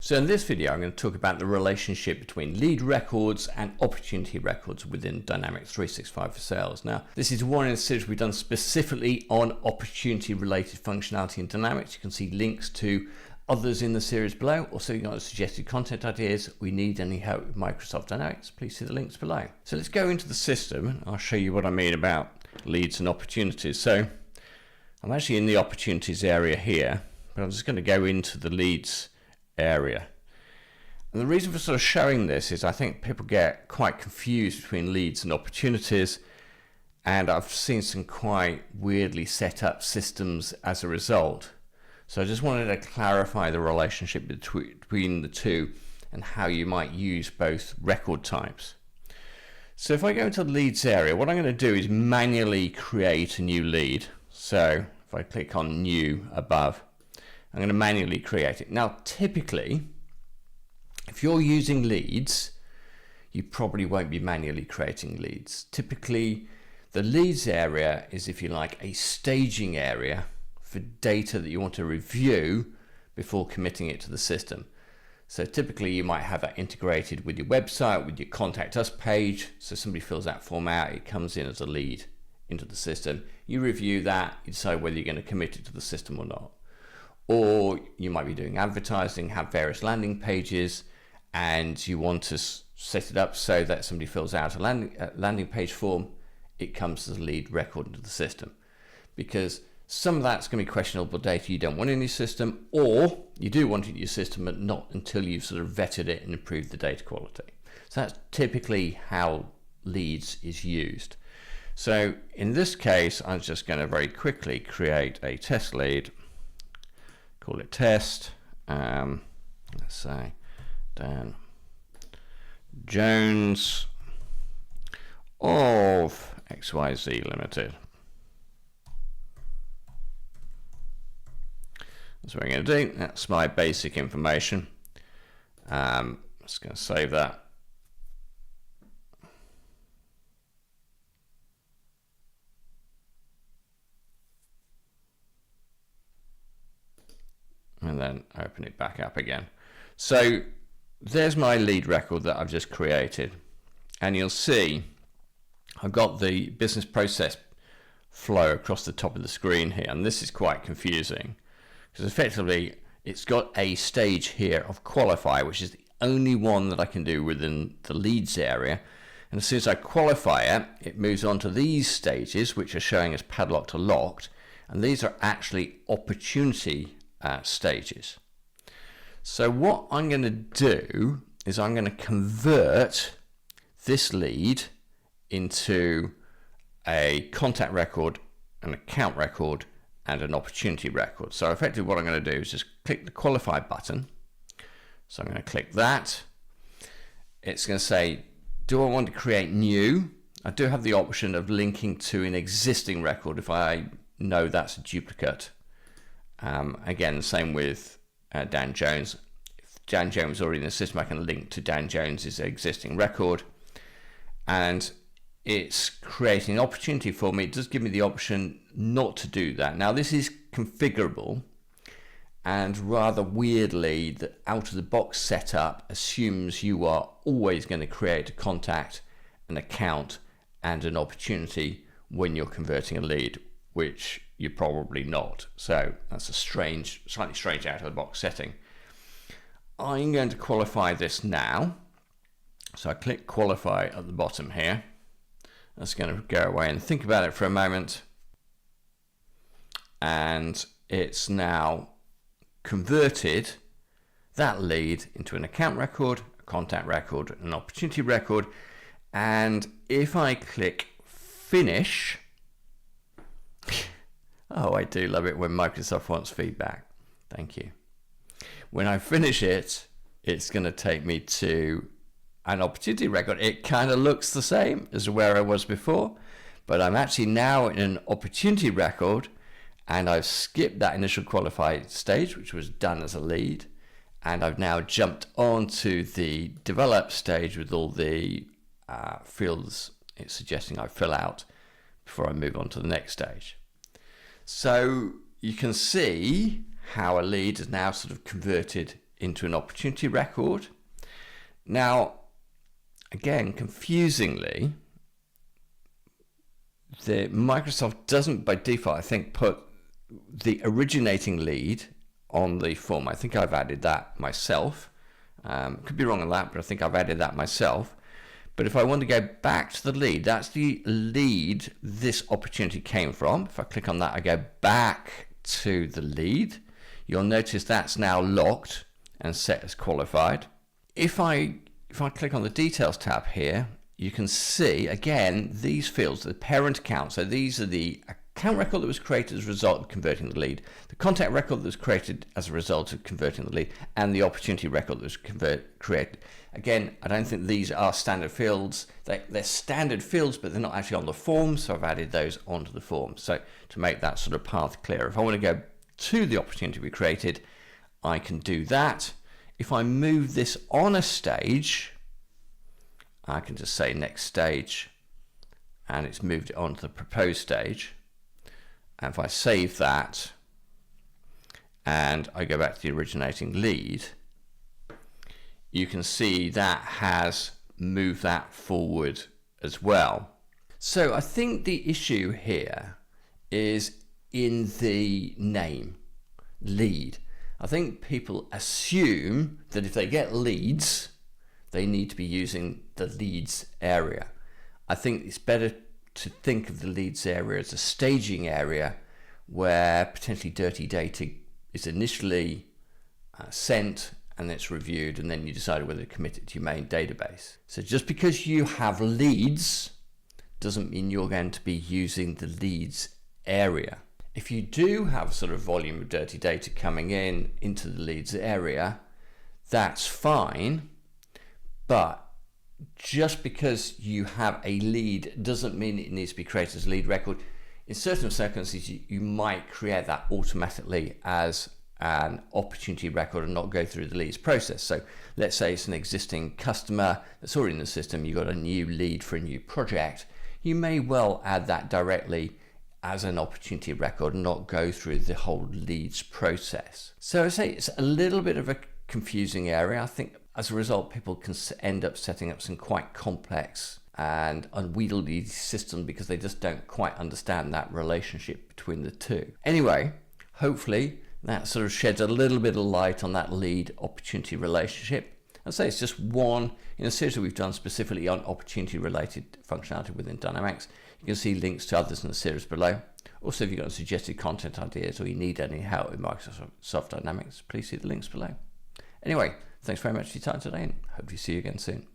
So in this video, I'm going to talk about the relationship between lead records and opportunity records within Dynamics 365 for Sales. Now, this is one in a series we've done specifically on opportunity related functionality in Dynamics. You can see links to others in the series below. Also, you've got suggested content ideas. We need any help with Microsoft Dynamics, please see the links below. So let's go into the system and I'll show you what I mean about leads and opportunities. So I'm actually in the opportunities area here, but I'm just going to go into the leads area. And the reason for sort of showing this is I think people get quite confused between leads and opportunities, and I've seen some quite weirdly set up systems as a result. So I just wanted to clarify the relationship between the two and how you might use both record types. So if I go into the leads area, what I'm going to do is manually create a new lead. So if I click on new above, I'm going to manually create it. Now, typically, if you're using leads, you probably won't be manually creating leads. Typically, the leads area is, if you like, a staging area for data that you want to review before committing it to the system. So typically, you might have that integrated with your website, with your contact us page. So somebody fills that form out, it comes in as a lead into the system. You review that, you decide whether you're going to commit it to the system or not. Or you might be doing advertising, have various landing pages, and you want to set it up so that somebody fills out a landing page form, it comes as a lead record into the system. Because some of that's going to be questionable data you don't want in your system, or you do want it in your system, but not until you've sort of vetted it and improved the data quality. So that's typically how leads is used. So in this case, I'm just going to very quickly create a test lead. Call it test. Let's say Dan Jones of XYZ Limited. That's what I'm going to do. That's my basic information. I'm just going to save that. And then open it back up again. So there's my lead record that I've just created. And you'll see I've got the business process flow across the top of the screen here. And this is quite confusing because effectively it's got a stage here of qualify, which is the only one that I can do within the leads area. And as soon as I qualify it, it moves on to these stages, which are showing as padlocked or locked. And these are actually opportunity stages. So what I'm going to do is I'm going to convert this lead into a contact record, an account record, and an opportunity record. So effectively what I'm going to do is just click the qualify button. So I'm going to click that. It's going to say, do I want to create new? I do have the option of linking to an existing record if I know that's a duplicate. Again, same with Dan Jones. If Dan Jones is already in the system, I can link to Dan Jones's existing record, and it's creating an opportunity for me. It does give me the option not to do that. Now, this is configurable, and rather weirdly, the out-of-the-box setup assumes you are always going to create a contact, an account, and an opportunity when you're converting a lead, which you're probably not. So that's a slightly strange out-of-the-box setting. I'm going to qualify this now. So I click qualify at the bottom here. That's going to go away and think about it for a moment. And it's now converted that lead into an account record, a contact record, an opportunity record. And if I click finish, oh, I do love it when Microsoft wants feedback. Thank you. When I finish it, it's going to take me to an opportunity record. It kind of looks the same as where I was before, but I'm actually now in an opportunity record, and I've skipped that initial qualified stage, which was done as a lead, and I've now jumped onto the develop stage with all the fields it's suggesting I fill out before I move on to the next stage. So you can see how a lead is now sort of converted into an opportunity record. Now, again, confusingly, Microsoft doesn't by default, I think, put the originating lead on the form. I think I've added that myself. Could be wrong on that, but I think I've added that myself. But if I want to go back to the lead, that's the lead this opportunity came from. If I click on that, I go back to the lead. You'll notice that's now locked and set as qualified. If I click on the details tab here, you can see again these fields, the parent account. So these are the account record that was created as a result of converting the lead, the contact record that was created as a result of converting the lead, and the opportunity record that was created. Again, I don't think these are standard fields. They're standard fields, but they're not actually on the form, so I've added those onto the form. So to make that sort of path clear, if I want to go to the opportunity we created, I can do that. If I move this on a stage, I can just say next stage, and it's moved it onto the proposed stage. And if I save that and I go back to the originating lead, you can see that has moved that forward as well. So I think the issue here is in the name, lead. I think people assume that if they get leads, they need to be using the leads area. I think it's better to think of the leads area as a staging area where potentially dirty data is initially sent and it's reviewed, and then you decide whether to commit it to your main database. So just because you have leads doesn't mean you're going to be using the leads area. If you do have a sort of volume of dirty data coming into the leads area, that's fine, but just because you have a lead doesn't mean it needs to be created as a lead record. In certain circumstances, you might create that automatically as an opportunity record and not go through the leads process. So let's say it's an existing customer that's already in the system, you've got a new lead for a new project. You may well add that directly as an opportunity record and not go through the whole leads process. So I say it's a little bit of a confusing area. I think as a result, people can end up setting up some quite complex and unwieldy systems because they just don't quite understand that relationship between the two. Anyway, hopefully that sort of sheds a little bit of light on that lead opportunity relationship. I'd say it's just one in a series that we've done specifically on opportunity related functionality within Dynamics. You can see links to others in the series below. Also, if you've got suggested content ideas or you need any help with Microsoft Dynamics, please see the links below. Anyway, thanks very much for your time today and hope to see you again soon.